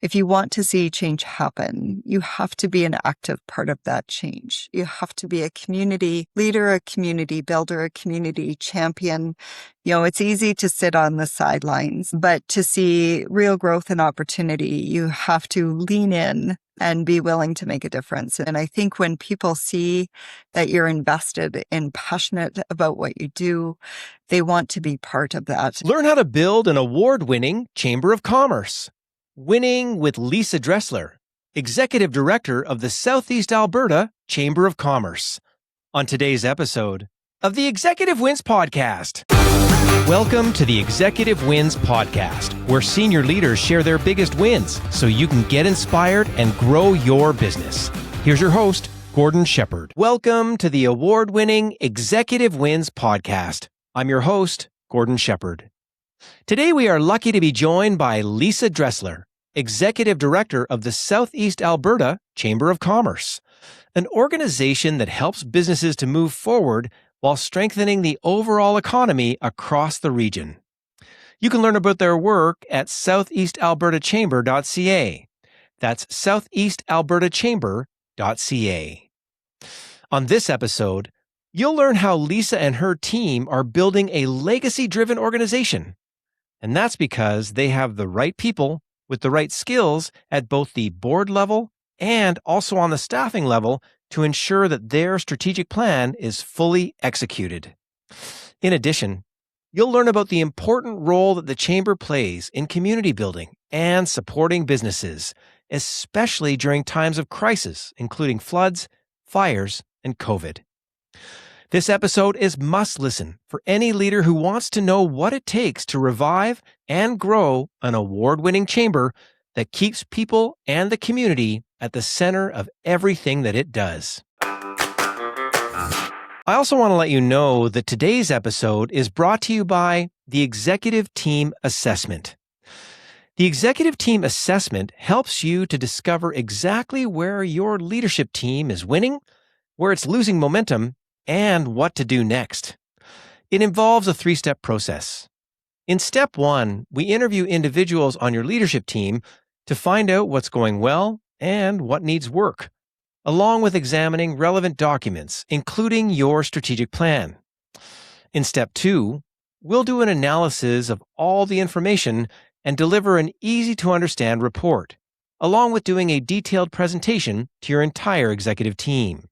if you want to see change happen, you have to be an active part of that change. You have to be a community leader, a community builder, a community champion. It's easy to sit on the sidelines, but to see real growth and opportunity, you have to lean in and be willing to make a difference. And I think when people see that you're invested and passionate about what you do, they want to be part of that. Learn how to build an award-winning Chamber of Commerce. Winning with Lisa Dressler, Executive Director of the Southeast Alberta Chamber of Commerce, on today's episode of the Executive Wins Podcast. Welcome to the Executive Wins Podcast, where senior leaders share their biggest wins so you can get inspired and grow your business. Here's your host, Gordon Shepherd. Welcome to the award-winning Executive Wins Podcast. I'm your host, Gordon Shepherd. Today we are lucky to be joined by Lisa Dressler, Executive Director of the Southeast Alberta Chamber of Commerce, an organization that helps businesses to move forward while strengthening the overall economy across the region. You can learn about their work at southeastalbertachamber.ca. That's southeastalbertachamber.ca. On this episode, you'll learn how Lisa and her team are building a legacy-driven organization. And that's because they have the right people with the right skills at both the board level and also on the staffing level to ensure that their strategic plan is fully executed. In addition, you'll learn about the important role that the Chamber plays in community building and supporting businesses, especially during times of crisis, including floods, fires, and COVID. This episode is must listen for any leader who wants to know what it takes to revive and grow an award-winning chamber that keeps people and the community at the center of everything that it does. I also want to let you know that today's episode is brought to you by the Executive Team Assessment. The Executive Team Assessment helps you to discover exactly where your leadership team is winning, where it's losing momentum, and what to do next. It involves a 3-step process. In step 1, we interview individuals on your leadership team to find out what's going well and what needs work, along with examining relevant documents, including your strategic plan. In step 2, we'll do an analysis of all the information and deliver an easy-to-understand report, along with doing a detailed presentation to your entire executive team.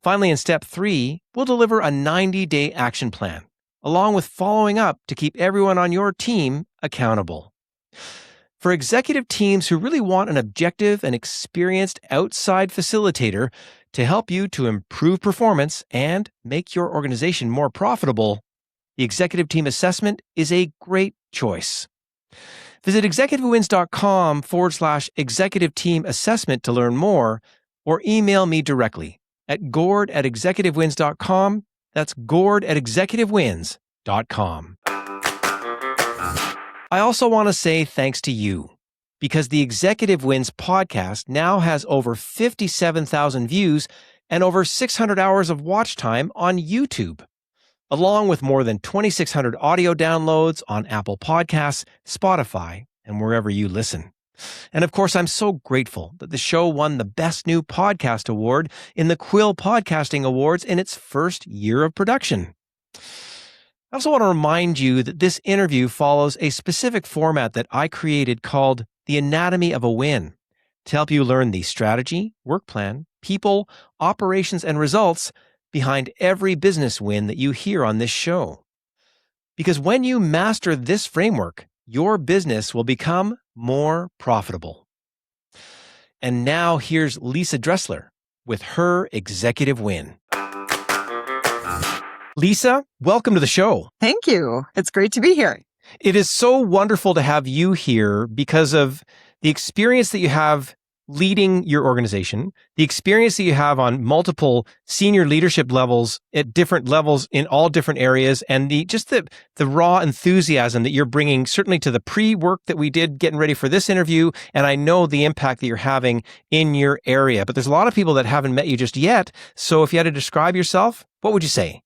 Finally, in step 3, we'll deliver a 90-day action plan, along with following up to keep everyone on your team accountable. For executive teams who really want an objective and experienced outside facilitator to help you to improve performance and make your organization more profitable, the Executive Team Assessment is a great choice. Visit executivewins.com/executive team assessment to learn more, or email me directly at gord@executivewins.com. That's gord@executivewins.com. I also want to say thanks to you, because the Executive Wins podcast now has over 57,000 views and over 600 hours of watch time on YouTube, along with more than 2,600 audio downloads on Apple Podcasts, Spotify, and wherever you listen. And of course, I'm so grateful that the show won the Best New Podcast Award in the Quill Podcasting Awards in its first year of production. I also want to remind you that this interview follows a specific format that I created called The Anatomy of a Win, to help you learn the strategy, work plan, people, operations, and results behind every business win that you hear on this show. Because when you master this framework, your business will become more profitable. And now here's Lisa Dressler with her executive win. Lisa, welcome to the show. Thank you. It's great to be here. It is so wonderful to have you here because of the experience that you have leading your organization, the experience that you have on multiple senior leadership levels at different levels in all different areas, and the raw enthusiasm that you're bringing certainly to the pre-work that we did getting ready for this interview. And I know the impact that you're having in your area, but there's a lot of people that haven't met you just yet. So if you had to describe yourself, what would you say?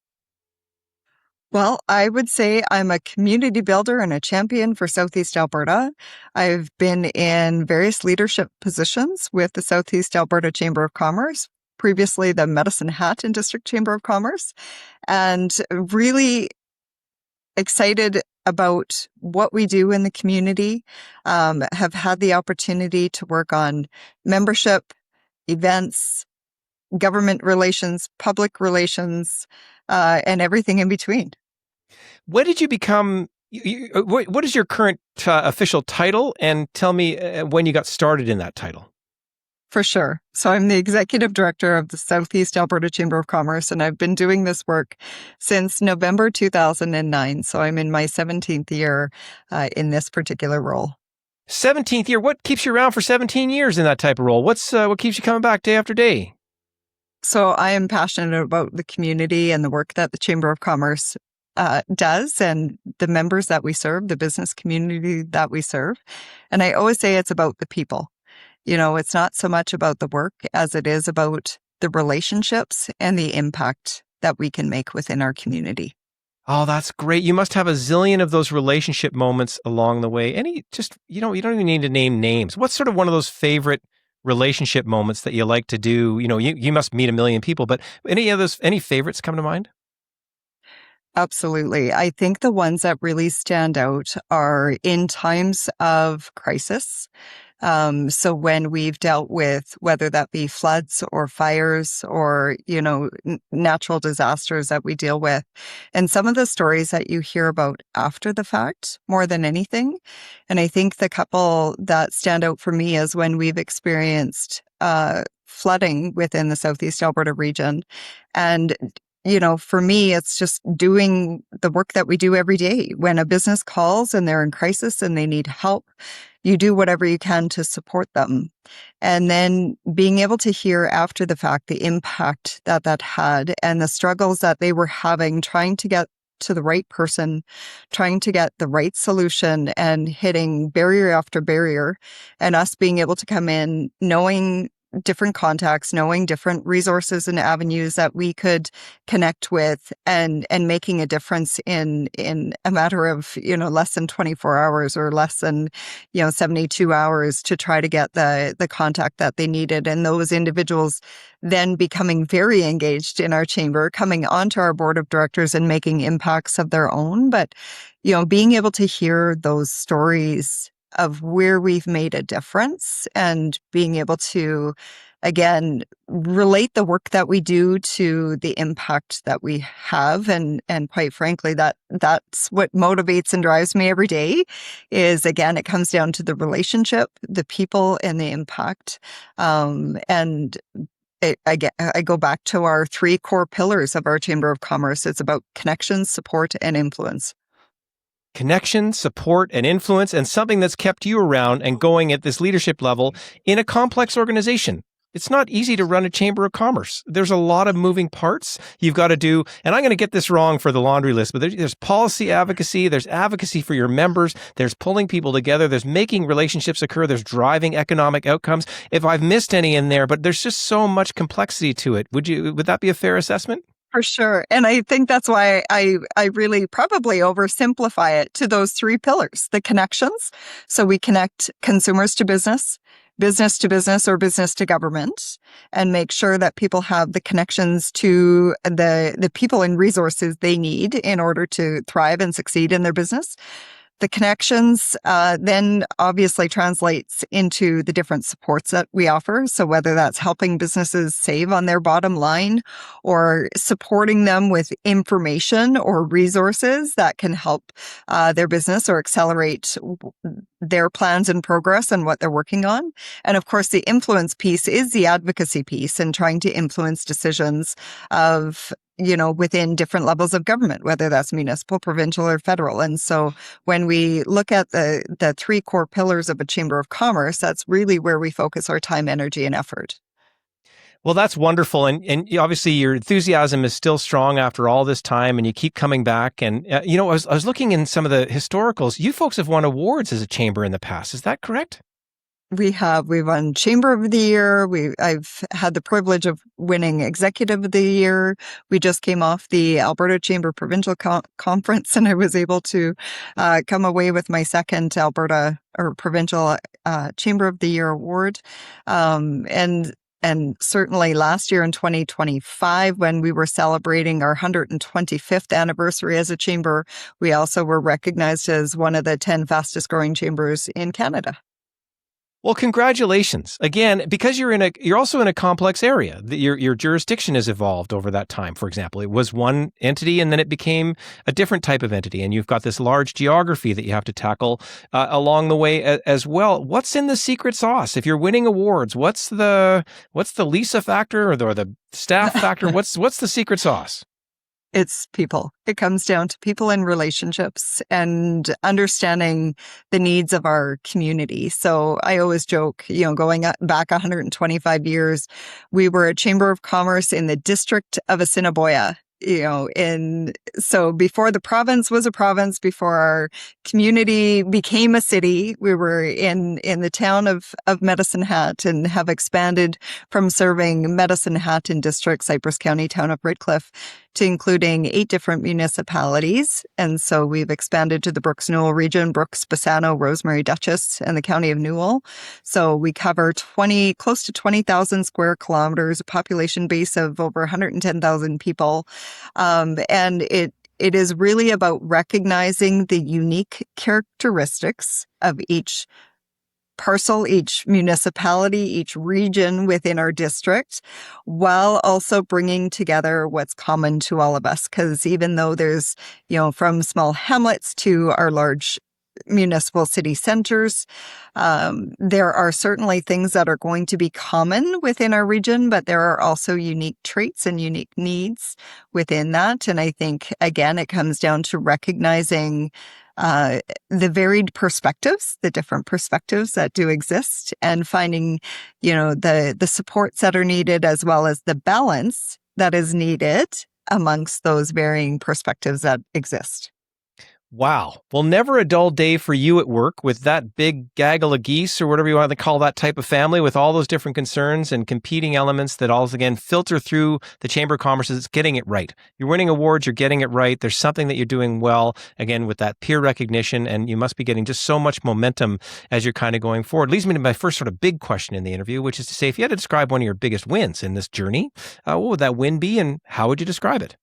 Well, I would say I'm a community builder and a champion for Southeast Alberta. I've been in various leadership positions with the Southeast Alberta Chamber of Commerce, previously the Medicine Hat and District Chamber of Commerce, and really excited about what we do in the community. Have had the opportunity to work on membership, events, government relations, public relations, and everything in between. When did you become? What is your current official title? And tell me when you got started in that title. For sure. So I'm the executive director of the Southeast Alberta Chamber of Commerce, and I've been doing this work since November 2009. So I'm in my 17th year in this particular role. 17th year. What keeps you around for 17 years in that type of role? What keeps you coming back day after day? So I am passionate about the community and the work that the Chamber of Commerce does and the members that we serve, the business community that we serve. And I always say it's about the people. You know, it's not so much about the work as it is about the relationships and the impact that we can make within our community. Oh, that's great. You must have a zillion of those relationship moments along the way. You don't even need to name names. What's sort of one of those favorite relationship moments that you like to do? You must meet a million people, but any favorites come to mind? Absolutely. I think the ones that really stand out are in times of crisis. So when we've dealt with whether that be floods or fires or, natural disasters that we deal with, and some of the stories that you hear about after the fact more than anything. And I think the couple that stand out for me is when we've experienced flooding within the Southeast Alberta region. And for me, it's just doing the work that we do every day. When a business calls and they're in crisis and they need help, you do whatever you can to support them. And then being able to hear after the fact the impact that had and the struggles that they were having, trying to get to the right person, trying to get the right solution and hitting barrier after barrier, and us being able to come in knowing different contacts, knowing different resources and avenues that we could connect with and making a difference in a matter of, less than 24 hours or less than, 72 hours to try to get the contact that they needed. And those individuals then becoming very engaged in our chamber, coming onto our board of directors and making impacts of their own. But, being able to hear those stories of where we've made a difference and being able to, again, relate the work that we do to the impact that we have. And quite frankly, that's what motivates and drives me every day is, again, it comes down to the relationship, the people, and the impact. I go back to our 3 core pillars of our Chamber of Commerce. It's about connection, support, and influence. Connection, support, and influence, and something that's kept you around and going at this leadership level in a complex organization. It's not easy to run a chamber of commerce. There's a lot of moving parts you've got to do. And I'm going to get this wrong for the laundry list, but there's policy advocacy, there's advocacy for your members, there's pulling people together, there's making relationships occur, there's driving economic outcomes. If I've missed any in there, but there's just so much complexity to it. Would that be a fair assessment? For sure. And I think that's why I really probably oversimplify it to those 3 pillars, the connections. So we connect consumers to business to business, or business to government, and make sure that people have the connections to the people and resources they need in order to thrive and succeed in their business. The connections then obviously translates into the different supports that we offer. So whether that's helping businesses save on their bottom line or supporting them with information or resources that can help their business or accelerate their plans and progress and what they're working on. And of course, the influence piece is the advocacy piece and trying to influence decisions of within different levels of government, whether that's municipal, provincial, or federal. And so when we look at the 3 core pillars of a Chamber of Commerce, that's really where we focus our time, energy, and effort. Well, that's wonderful. And obviously your enthusiasm is still strong after all this time and you keep coming back. And, I was looking in some of the historicals. You folks have won awards as a chamber in the past. Is that correct? We won Chamber of the Year. I've had the privilege of winning Executive of the Year. We just came off the Alberta Chamber Provincial Conference, and I was able to come away with my second Alberta or Provincial Chamber of the Year award. And certainly last year in 2025, when we were celebrating our 125th anniversary as a chamber, we also were recognized as one of the 10 fastest growing chambers in Canada. Well, congratulations again, because you're also in a complex area. Your jurisdiction has evolved over that time. For example, it was one entity and then it became a different type of entity, and you've got this large geography that you have to tackle along the way as well. What's in the secret sauce? If you're winning awards, what's the Lisa factor or the staff factor? What's the secret sauce? It's people. It comes down to people and relationships and understanding the needs of our community. So I always joke, going back 125 years, we were a chamber of commerce in the district of Assiniboia. So before the province was a province, before our community became a city, we were in the town of Medicine Hat and have expanded from serving Medicine Hat in district, Cypress County, town of Redcliffe, to including 8 different municipalities. And so we've expanded to the Brooks-Newell region, Brooks, Bassano, Rosemary, Dutchess, and the county of Newell. So we cover close to 20,000 square kilometers, a population base of over 110,000 people. And it is really about recognizing the unique characteristics of each parcel, each municipality, each region within our district, while also bringing together what's common to all of us. Because even though there's, from small hamlets to our large municipal city centers, there are certainly things that are going to be common within our region, but there are also unique traits and unique needs within that. And I think, again, it comes down to recognizing the varied perspectives, the different perspectives that do exist, and finding, the supports that are needed as well as the balance that is needed amongst those varying perspectives that exist. Wow. Well, never a dull day for you at work with that big gaggle of geese or whatever you want to call that type of family, with all those different concerns and competing elements that all again filter through the Chamber of Commerce. It's getting it right. You're winning awards, you're getting it right. There's something that you're doing well, again, with that peer recognition, and you must be getting just so much momentum as you're kind of going forward. Leads me to my first sort of big question in the interview, which is to say, if you had to describe one of your biggest wins in this journey, what would that win be and how would you describe it?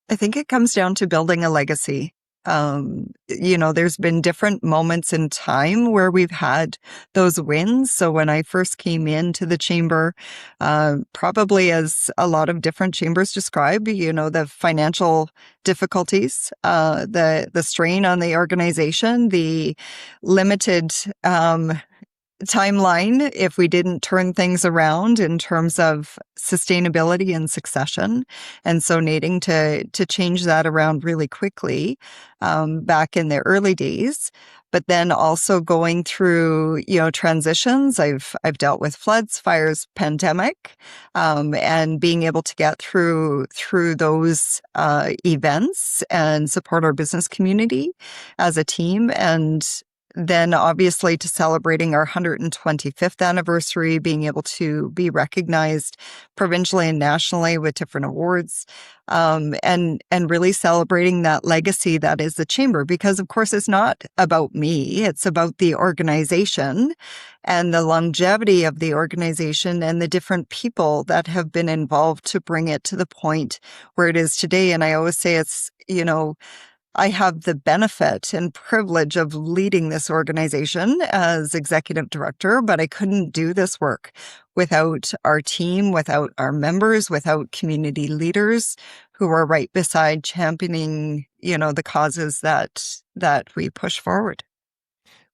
I think it comes down to building a legacy. There's been different moments in time where we've had those wins. So when I first came into the chamber, probably as a lot of different chambers describe, the financial difficulties, the strain on the organization, the limited, timeline if we didn't turn things around in terms of sustainability and succession. And so needing to change that around really quickly back in the early days. But then also going through, transitions. I've dealt with floods, fires, pandemic, and being able to get through those events and support our business community as a team. And then obviously to celebrating our 125th anniversary, being able to be recognized provincially and nationally with different awards, and really celebrating that legacy that is the chamber. Because of course it's not about me, it's about the organization and the longevity of the organization and the different people that have been involved to bring it to the point where it is today. And I always say it's, I have the benefit and privilege of leading this organization as executive director, but I couldn't do this work without our team, without our members, without community leaders who are right beside championing, the causes that we push forward.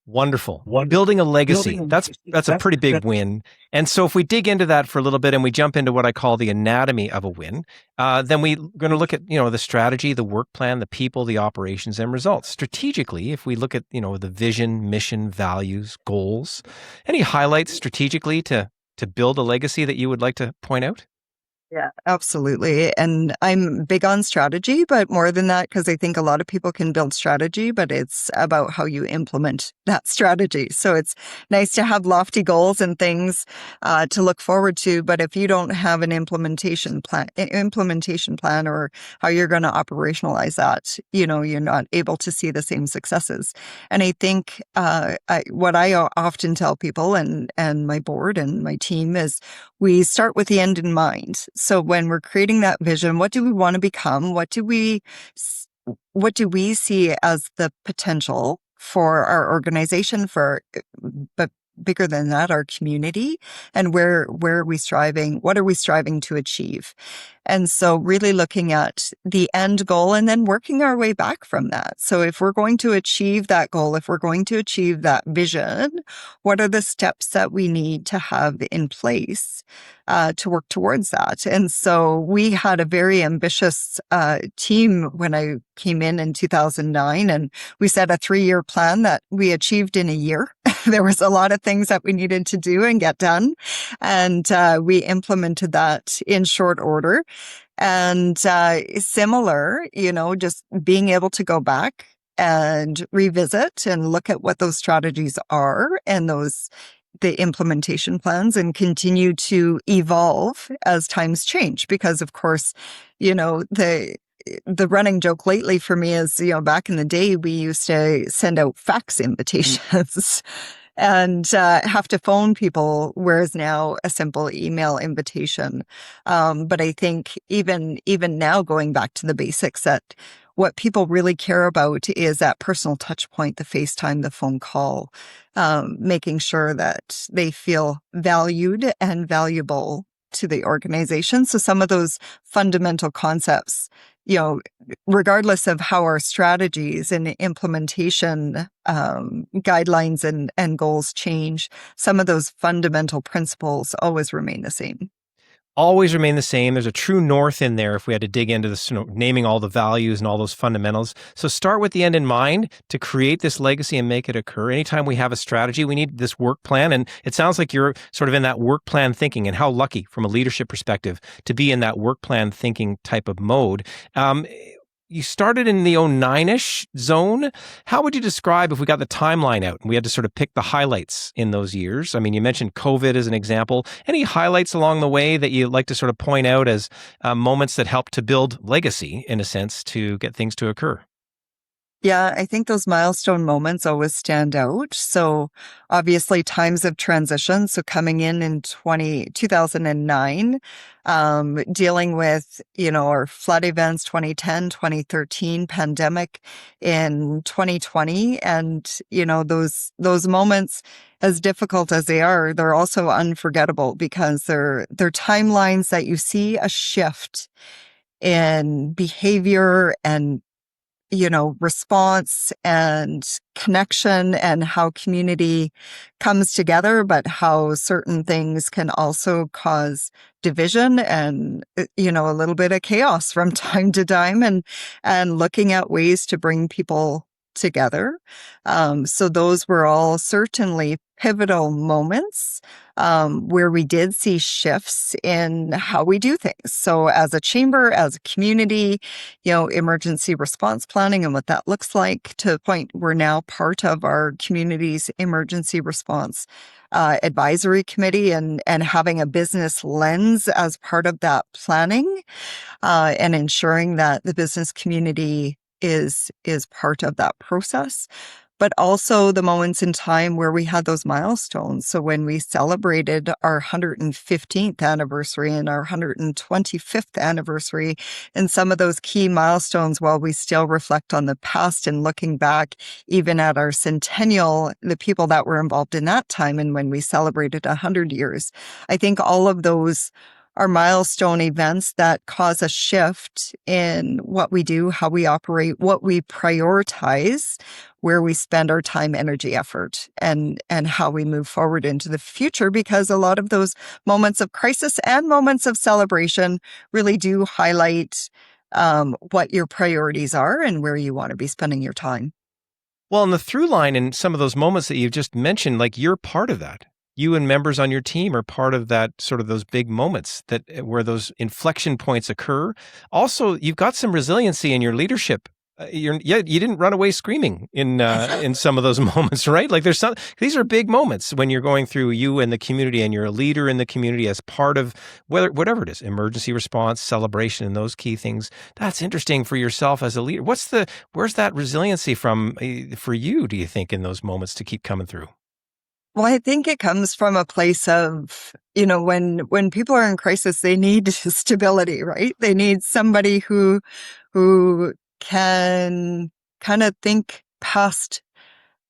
Wonderful. Building a legacy. That's a pretty big win. And so if we dig into that for a little bit and we jump into what I call the anatomy of a win, then we're going to look at, the strategy, the work plan, the people, the operations, and results. Strategically, if we look at, the vision, mission, values, goals, any highlights strategically to build a legacy that you would like to point out? Yeah, absolutely. And I'm big on strategy, but more than that, because I think a lot of people can build strategy, but it's about how you implement that strategy. So it's nice to have lofty goals and things to look forward to. But if you don't have an implementation plan or how you're going to operationalize that, you're not able to see the same successes. And I think what I often tell people and my board and my team is we start with the end in mind. So when we're creating that vision, what do we want to become? What do we see as the potential for our organization, but bigger than that, our community, and where are we striving? What are we striving to achieve? And so really looking at the end goal and then working our way back from that. So if we're going to achieve that goal, if we're going to achieve that vision, what are the steps that we need to have in place to work towards that? And so we had a very ambitious team when I came in 2009, and we set a 3-year plan that we achieved in a year. There was a lot of things that we needed to do and get done. And we implemented that in short order. And similar, just being able to go back and revisit and look at what those strategies are and the implementation plans, and continue to evolve as times change. Because of course, the running joke lately for me is, back in the day, we used to send out fax invitations and have to phone people, whereas now a simple email invitation. But I think even now, going back to the basics, that what people really care about is that personal touch point, the FaceTime, the phone call, making sure that they feel valued and valuable to the organization. So some of those fundamental concepts, regardless of how our strategies and implementation guidelines and goals change, some of those fundamental principles always remain the same. Always remain the same. There's a true north in there if we had to dig into this, naming all the values and all those fundamentals. So start with the end in mind to create this legacy and make it occur. Anytime we have a strategy, we need this work plan. And it sounds like you're sort of in that work plan thinking, and how lucky from a leadership perspective to be in that work plan thinking type of mode. You started in the 09-ish zone. How would you describe, if we got the timeline out and we had to sort of pick the highlights in those years? I mean, you mentioned COVID as an example. Any highlights along the way that you'd like to sort of point out as moments that helped to build legacy, in a sense, to get things to occur? Yeah, I think those milestone moments always stand out. So obviously times of transition. So coming in 2009, dealing with, our flood events, 2010, 2013, pandemic in 2020. And, those moments, as difficult as they are, they're also unforgettable because they're timelines that you see a shift in behavior and response and connection, and how community comes together, but how certain things can also cause division and, a little bit of chaos from time to time, and looking at ways to bring people together. So those were all certainly pivotal moments where we did see shifts in how we do things. So as a chamber, as a community, emergency response planning and what that looks like, to the point we're now part of our community's emergency response advisory committee, and having a business lens as part of that planning, and ensuring that the business community is part of that process. But also the moments in time where we had those milestones. So when we celebrated our 115th anniversary and our 125th anniversary, and some of those key milestones, while we still reflect on the past and looking back even at our centennial, the people that were involved in that time, and when we celebrated 100 years, I think all of those are milestone events that cause a shift in what we do, how we operate, what we prioritize, where we spend our time, energy, effort, and how we move forward into the future. Because a lot of those moments of crisis and moments of celebration really do highlight what your priorities are and where you want to be spending your time. Well, and the through line in some of those moments that you've just mentioned, like, you're part of that. you and members on your team are part of that sort of those big moments that where those inflection points occur. Also, you've got some resiliency in your leadership. You didn't run away screaming in some of those moments, right? Like these are big moments when you're going through you and the community, and you're a leader in the community as part of whatever it is, emergency response, celebration, and those key things. That's interesting for yourself as a leader. Where's that resiliency from for you, do you think, in those moments to keep coming through? Well, I think it comes from a place of, when people are in crisis, they need stability, right? They need somebody who can kind of think past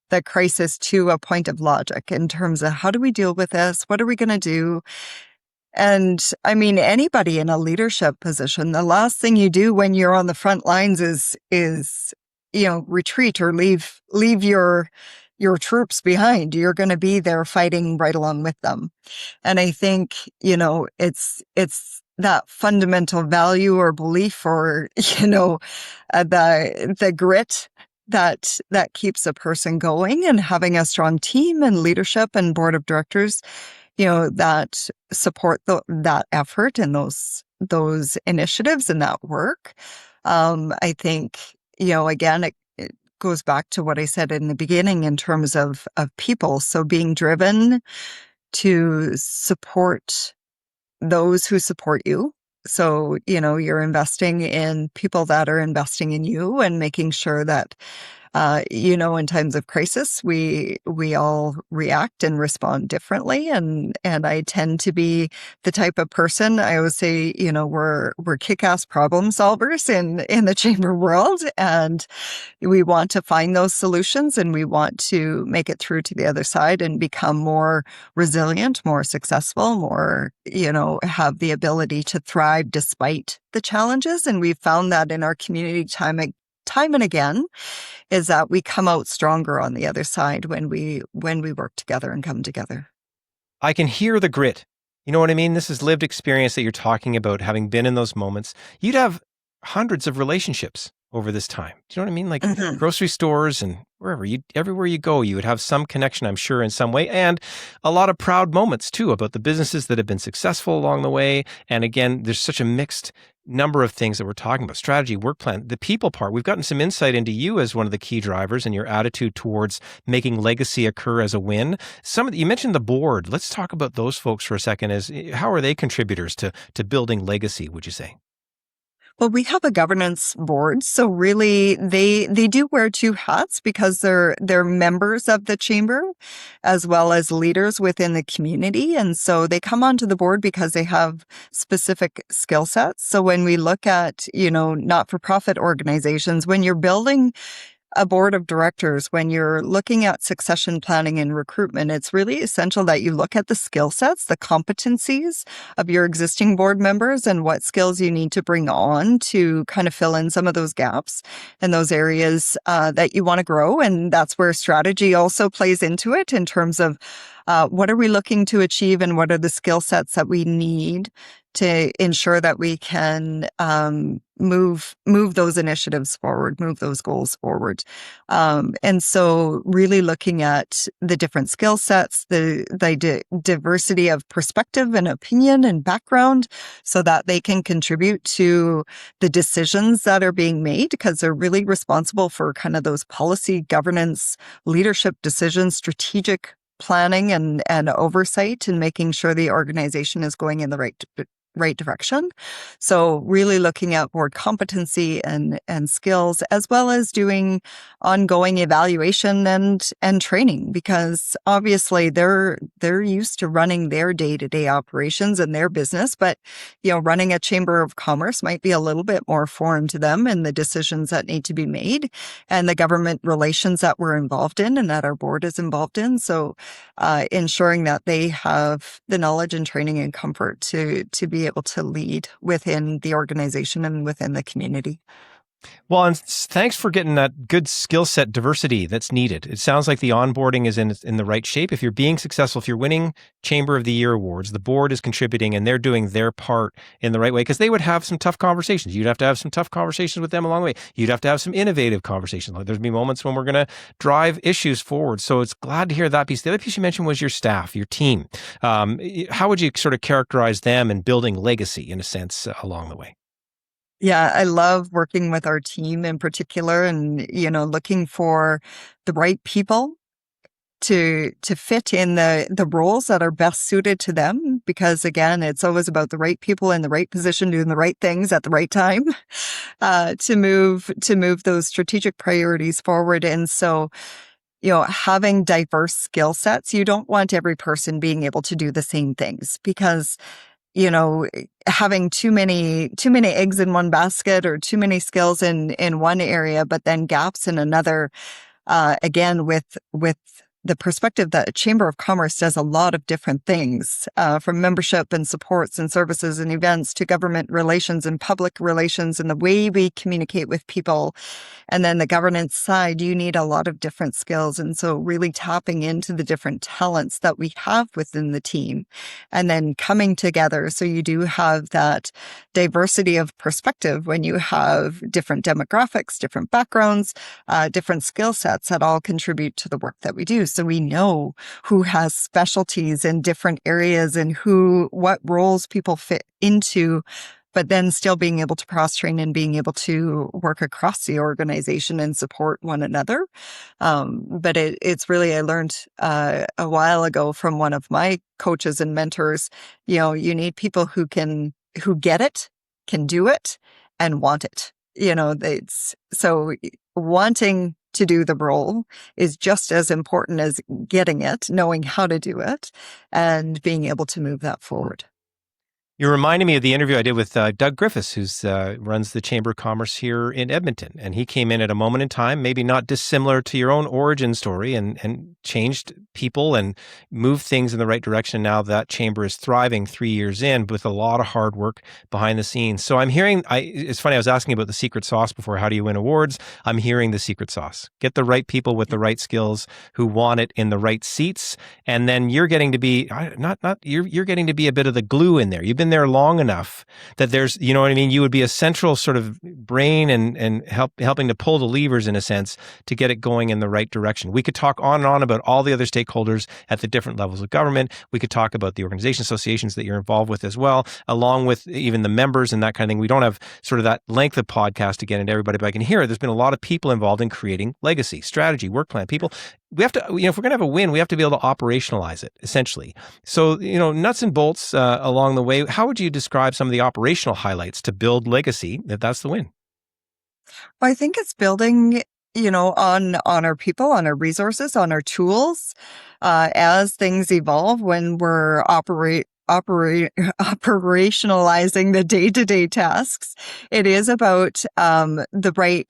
the crisis to a point of logic in terms of how do we deal with this? What are we going to do? And I mean, anybody in a leadership position, the last thing you do when you're on the front lines is retreat or leave your troops behind. You're going to be there fighting right along with them. And I think, it's that fundamental value or belief or, the grit that keeps a person going, and having a strong team and leadership and board of directors, that support that effort and those initiatives and that work. I think, again, it goes back to what I said in the beginning in terms of people. So being driven to support those who support you. So, you're investing in people that are investing in you, and making sure that, in times of crisis, we all react and respond differently. And I tend to be the type of person, I always say, we're kick-ass problem solvers in the chamber world. And we want to find those solutions, and we want to make it through to the other side and become more resilient, more successful, more, have the ability to thrive despite the challenges. And we've found that in our community time and again, is that we come out stronger on the other side when we work together and come together. I can hear the grit. You know what I mean? This is lived experience that you're talking about, having been in those moments. You'd have hundreds of relationships over this time. Do you know what I mean? Like grocery stores and everywhere you go, you would have some connection, I'm sure, in some way. And a lot of proud moments too about the businesses that have been successful along the way. And again, there's such a mixed number of things that we're talking about: strategy, work plan, the people part. We've gotten some insight into you as one of the key drivers and your attitude towards making legacy occur as a win. You mentioned the board. Let's talk about those folks for a second. How are they contributors to building legacy, would you say? Well, we have a governance board, so really they do wear two hats because they're members of the chamber as well as leaders within the community. And so they come onto the board because they have specific skill sets. So when we look at, not-for-profit organizations, when you're building a board of directors, when you're looking at succession planning and recruitment, it's really essential that you look at the skill sets, the competencies of your existing board members, and what skills you need to bring on to kind of fill in some of those gaps and those areas that you want to grow. And that's where strategy also plays into it in terms of what are we looking to achieve, and what are the skill sets that we need to ensure that we can move those initiatives forward, move those goals forward. And so really looking at the different skill sets, the diversity of perspective and opinion and background, so that they can contribute to the decisions that are being made, because they're really responsible for kind of those policy, governance, leadership decisions, strategic planning and oversight, and making sure the organization is going in the right direction. So really looking at board competency and skills, as well as doing ongoing evaluation and training, because obviously they're used to running their day-to-day operations and their business, but running a chamber of commerce might be a little bit more foreign to them, and the decisions that need to be made and the government relations that we're involved in and that our board is involved in. So ensuring that they have the knowledge and training and comfort to be able to lead within the organization and within the community. Well, and thanks for getting that good skill set diversity that's needed. It sounds like the onboarding is in the right shape. If you're being successful, if you're winning Chamber of the Year awards, the board is contributing and they're doing their part in the right way, because they would have some tough conversations. You'd have to have some tough conversations with them along the way. You'd have to have some innovative conversations. Like, there'd be moments when we're going to drive issues forward. So it's glad to hear that piece. The other piece you mentioned was your staff, your team. How would you sort of characterize them in building legacy in a sense along the way? Yeah, I love working with our team in particular and, looking for the right people to fit in the roles that are best suited to them. Because again, it's always about the right people in the right position doing the right things at the right time to move those strategic priorities forward. And so, having diverse skill sets, you don't want every person being able to do the same things, because having too many eggs in one basket or too many skills in one area, but then gaps in another. Again, with the perspective that a Chamber of Commerce does a lot of different things, from membership and supports and services and events to government relations and public relations and the way we communicate with people. And then the governance side, you need a lot of different skills. And so really tapping into the different talents that we have within the team and then coming together. So you do have that diversity of perspective when you have different demographics, different backgrounds, different skill sets that all contribute to the work that we do. So we know who has specialties in different areas and what roles people fit into, but then still being able to cross-train and being able to work across the organization and support one another. But it's really, I learned a while ago from one of my coaches and mentors, you need people who get it, can do it, and want it. So wanting to do the role is just as important as getting it, knowing how to do it, and being able to move that forward. You're reminding me of the interview I did with Doug Griffiths, who runs the Chamber of Commerce here in Edmonton. And he came in at a moment in time, maybe not dissimilar to your own origin story, and changed people and moved things in the right direction. Now that chamber is thriving 3 years in with a lot of hard work behind the scenes. So I'm hearing, it's funny, I was asking about the secret sauce before. How do you win awards? I'm hearing the secret sauce. Get the right people with the right skills who want it in the right seats. And then you're getting to be, you're getting to be a bit of the glue in there. You've been there long enough that there's, you know what I mean? You would be a central sort of brain and helping to pull the levers in a sense to get it going in the right direction. We could talk on and on about all the other stakeholders at the different levels of government. We could talk about the organization associations that you're involved with as well, along with even the members and that kind of thing. We don't have sort of that length of podcast to get into everybody, but I can hear it. There's been a lot of people involved in creating legacy, strategy, work plan. People, we have to, if we're going to have a win, we have to be able to operationalize it, essentially. So, nuts and bolts along the way. How would you describe some of the operational highlights to build legacy if that's the win? Well, I think it's building, on our people, on our resources, on our tools, as things evolve when we're operationalizing the day-to-day tasks. It is about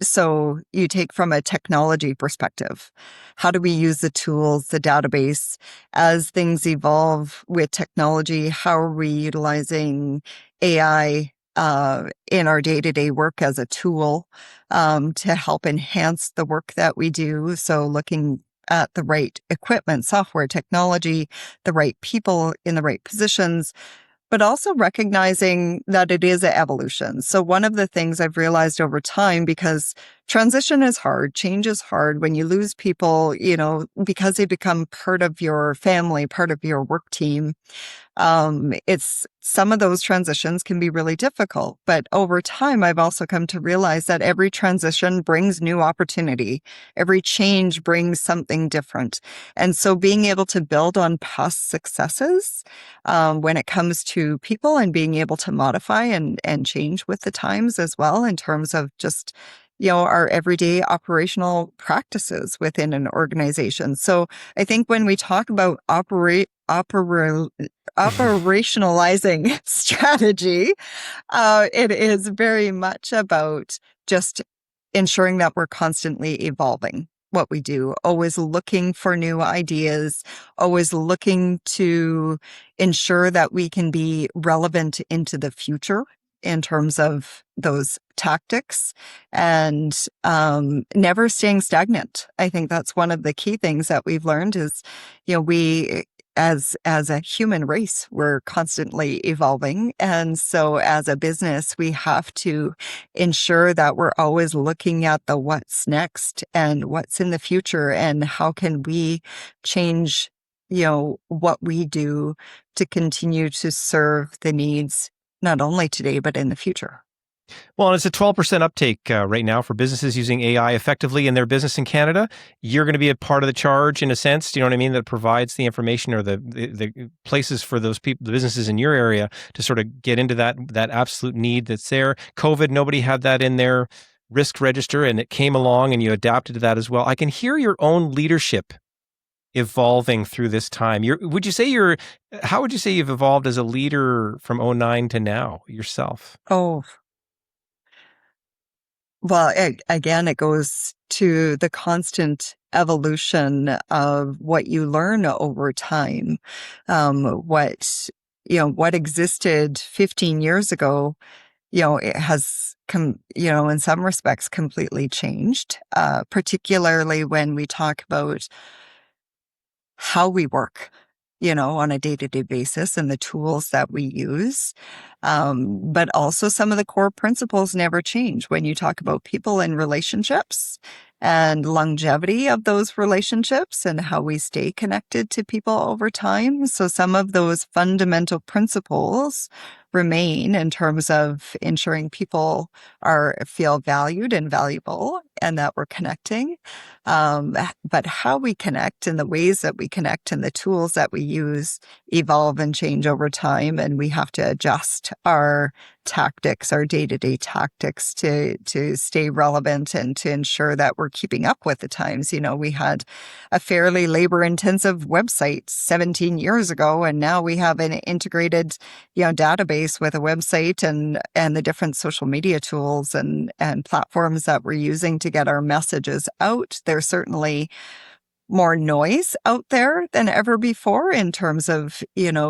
so you take from a technology perspective. How do we use the tools, the database, as things evolve with technology? How are we utilizing AI in our day-to-day work as a tool to help enhance the work that we do? So looking at the right equipment, software, technology, the right people in the right positions, but also recognizing that it is an evolution. So one of the things I've realized over time, because transition is hard, change is hard when you lose people, because they become part of your family, part of your work team. It's some of those transitions can be really difficult, but over time, I've also come to realize that every transition brings new opportunity. Every change brings something different. And so being able to build on past successes, when it comes to people and being able to modify and change with the times as well, in terms of just our everyday operational practices within an organization. So I think when we talk about operationalizing strategy, it is very much about just ensuring that we're constantly evolving what we do, always looking for new ideas, always looking to ensure that we can be relevant into the future in terms of those tactics, and never staying stagnant. I think that's one of the key things that we've learned is, we as a human race, we're constantly evolving. And so as a business, we have to ensure that we're always looking at the what's next and what's in the future and how can we change, what we do to continue to serve the needs, not only today, but in the future. Well, it's a 12% uptake right now for businesses using AI effectively in their business in Canada. You're going to be a part of the charge in a sense, do you know what I mean, that provides the information or the places for those people, the businesses in your area to sort of get into that absolute need that's there. COVID, nobody had that in their risk register, and it came along and you adapted to that as well. I can hear your own leadership evolving through this time. How would you say you've evolved as a leader from 2009 to now yourself? Oh, well, again, it goes to the constant evolution of what you learn over time. What existed 15 years ago, it has in some respects completely changed, particularly when we talk about how we work, on a day-to-day basis and the tools that we use. But also some of the core principles never change when you talk about people and relationships and longevity of those relationships and how we stay connected to people over time. So some of those fundamental principles remain in terms of ensuring people feel valued and valuable and that we're connecting. But how we connect and the ways that we connect and the tools that we use evolve and change over time. And we have to adjust our tactics, our day-to-day tactics to stay relevant and to ensure that we're keeping up with the times. We had a fairly labor-intensive website 17 years ago, and now we have an integrated, database with a website and the different social media tools and platforms that we're using to get our messages out. There's certainly more noise out there than ever before in terms of,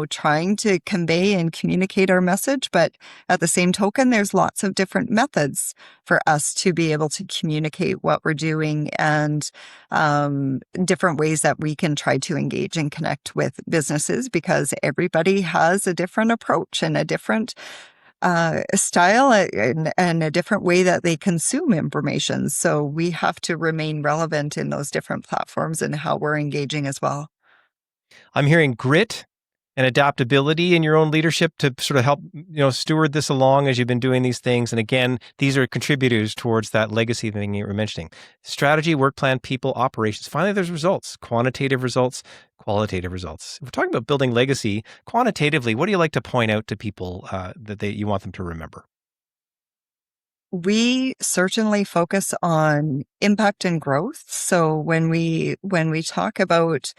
trying to convey and communicate our message. But at the same token, there's lots of different methods for us to be able to communicate what we're doing and different ways that we can try to engage and connect with businesses, because everybody has a different approach and a different style and a different way that they consume information. So we have to remain relevant in those different platforms and how we're engaging as well. I'm hearing grit and adaptability in your own leadership to sort of help, steward this along as you've been doing these things. And again, these are contributors towards that legacy thing you were mentioning. Strategy, work plan, people, operations. Finally, there's results, quantitative results, qualitative results. If we're talking about building legacy quantitatively, what do you like to point out to people that you want them to remember? We certainly focus on impact and growth. So when we talk about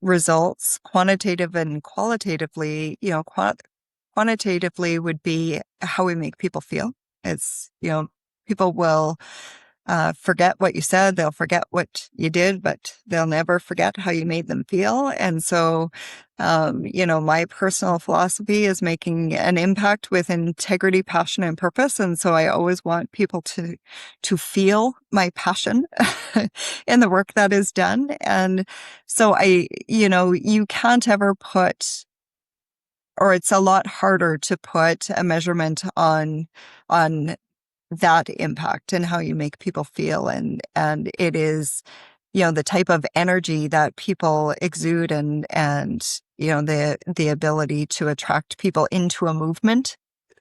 results, quantitative and qualitatively, quantitatively would be how we make people feel. It's, people will forget what you said, they'll forget what you did, but they'll never forget how you made them feel. And so, my personal philosophy is making an impact with integrity, passion, and purpose. And so I always want people to feel my passion in the work that is done. And so you can't ever put, or it's a lot harder to put a measurement on that impact and how you make people feel. And it is, the type of energy that people exude and the ability to attract people into a movement,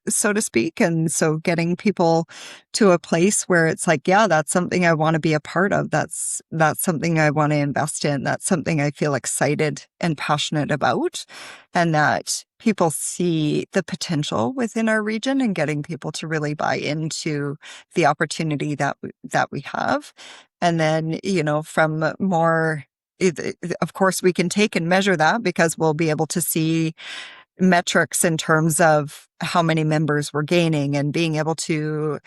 so to speak. And so getting people to a place where it's like, yeah, that's something I want to be a part of. That's something I want to invest in. That's something I feel excited and passionate about. And that people see the potential within our region and getting people to really buy into the opportunity that we have. And then, from more, of course, we can take and measure that because we'll be able to see metrics in terms of how many members we're gaining and being able to,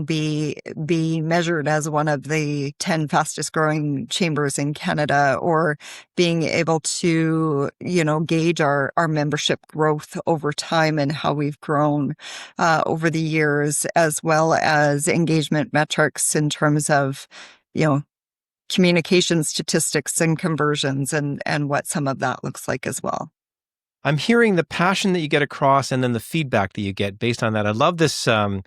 be measured as one of the 10 fastest growing chambers in Canada, or being able to, gauge our membership growth over time and how we've grown over the years, as well as engagement metrics in terms of, communication statistics and conversions and what some of that looks like as well. I'm hearing the passion that you get across and then the feedback that you get based on that. I love this. They're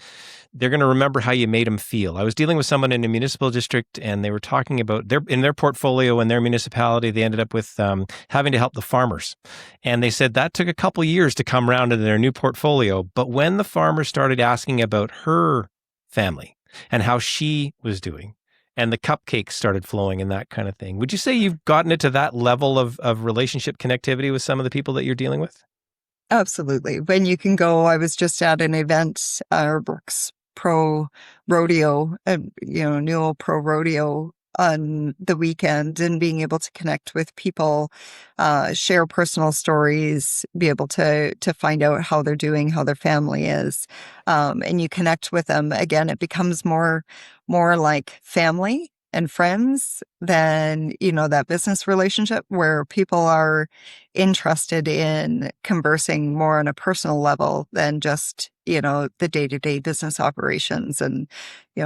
going to remember how you made them feel. I was dealing with someone in a municipal district, and they were talking about in their portfolio and their municipality, they ended up with having to help the farmers. And they said that took a couple years to come around in their new portfolio. But when the farmer started asking about her family and how she was doing, and the cupcakes started flowing and that kind of thing. Would you say you've gotten it to that level of relationship connectivity with some of the people that you're dealing with? Absolutely. When you can go, I was just at an event, Brooks Pro Rodeo, Newell Pro Rodeo on the weekend, and being able to connect with people, share personal stories, be able to find out how they're doing, how their family is, and you connect with them. Again, it becomes more like family and friends than, that business relationship, where people are interested in conversing more on a personal level than just, the day-to-day business operations. And,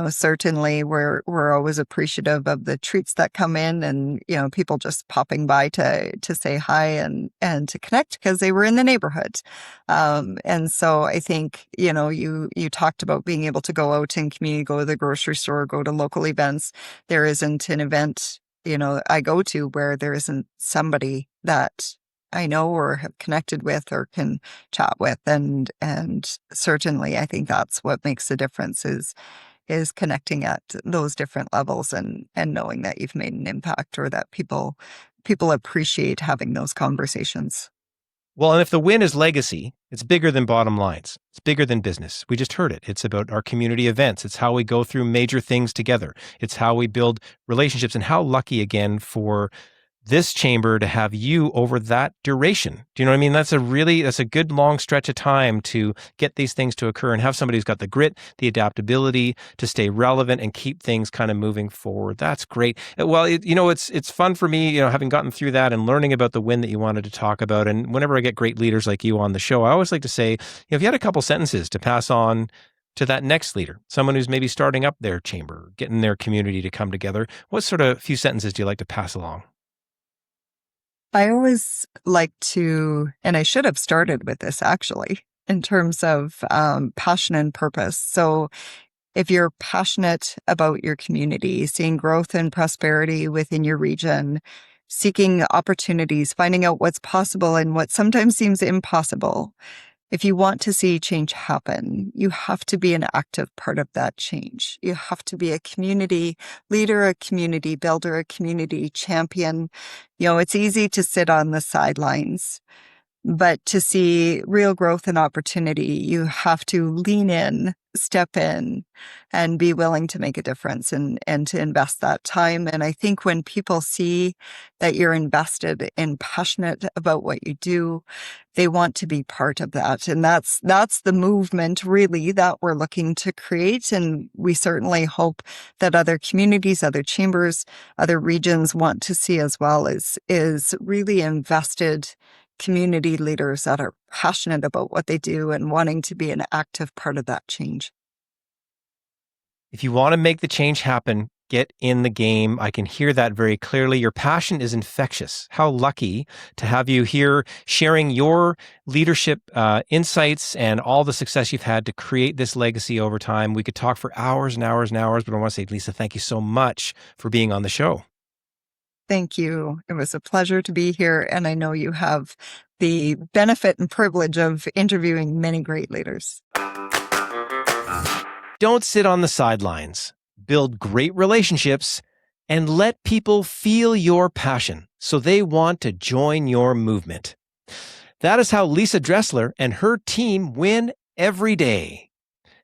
certainly we're always appreciative of the treats that come in, and, people just popping by to say hi and to connect because they were in the neighborhood. And so I think, you talked about being able to go out in community, go to the grocery store, go to local events. There isn't an event, I go to where there isn't somebody that I know or have connected with or can chat with. And certainly I think that's what makes the difference is connecting at those different levels, and knowing that you've made an impact, or that people appreciate having those conversations. Well, and if the win is legacy, it's bigger than bottom lines. It's bigger than business. We just heard it. It's about our community events. It's how we go through major things together. It's how we build relationships. And how lucky, again, for this chamber to have you over that duration. Do you know what I mean? That's a good long stretch of time to get these things to occur, and have somebody who's got the grit, the adaptability to stay relevant and keep things kind of moving forward. That's great. Well, it's fun for me, having gotten through that and learning about the win that you wanted to talk about. And whenever I get great leaders like you on the show, I always like to say, if you had a couple sentences to pass on to that next leader, someone who's maybe starting up their chamber, getting their community to come together, what sort of few sentences do you like to pass along? I always like to, and I should have started with this actually, in terms of passion and purpose. So if you're passionate about your community, seeing growth and prosperity within your region, seeking opportunities, finding out what's possible and what sometimes seems impossible, if you want to see change happen, you have to be an active part of that change. You have to be a community leader, a community builder, a community champion. It's easy to sit on the sidelines, but to see real growth and opportunity, you have to lean in, step in, and be willing to make a difference, and to invest that time. And I think when people see that you're invested and passionate about what you do, they want to be part of that. And that's the movement really that we're looking to create. And we certainly hope that other communities, other chambers, other regions want to see as well, is really invested community leaders that are passionate about what they do and wanting to be an active part of that change. If you want to make the change happen, get in the game. I can hear that very clearly. Your passion is infectious. How lucky to have you here sharing your leadership insights and all the success you've had to create this legacy over time. We could talk for hours and hours and hours, but I want to say, Lisa, thank you so much for being on the show. Thank you. It was a pleasure to be here, and I know you have the benefit and privilege of interviewing many great leaders. Don't sit on the sidelines. Build great relationships and let people feel your passion so they want to join your movement. That is how Lisa Dressler and her team win every day.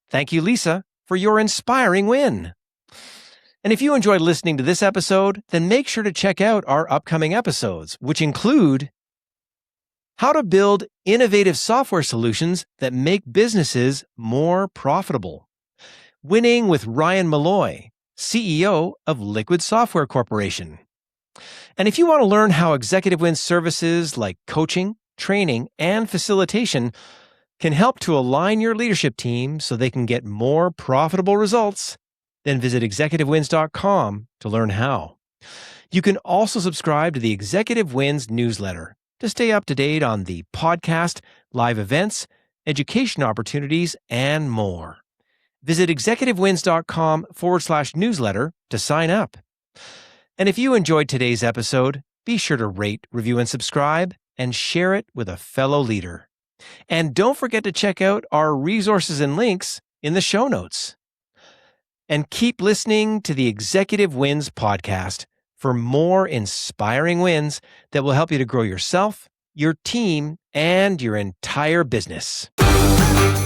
Thank you, Lisa, for your inspiring win. And if you enjoyed listening to this episode, then make sure to check out our upcoming episodes, which include how to build innovative software solutions that make businesses more profitable. Winning with Ryan Malloy, CEO of Liquid Software Corporation. And if you want to learn how Executive Wins services like coaching, training, and facilitation can help to align your leadership team so they can get more profitable results, then visit executivewins.com to learn how. You can also subscribe to the Executive Wins newsletter to stay up to date on the podcast, live events, education opportunities, and more. Visit executivewins.com/newsletter to sign up. And if you enjoyed today's episode, be sure to rate, review, and subscribe, and share it with a fellow leader. And don't forget to check out our resources and links in the show notes. And keep listening to the Executive Wins podcast for more inspiring wins that will help you to grow yourself, your team, and your entire business.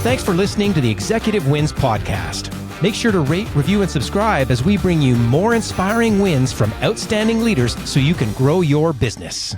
Thanks for listening to the Executive Wins podcast. Make sure to rate, review, and subscribe as we bring you more inspiring wins from outstanding leaders so you can grow your business.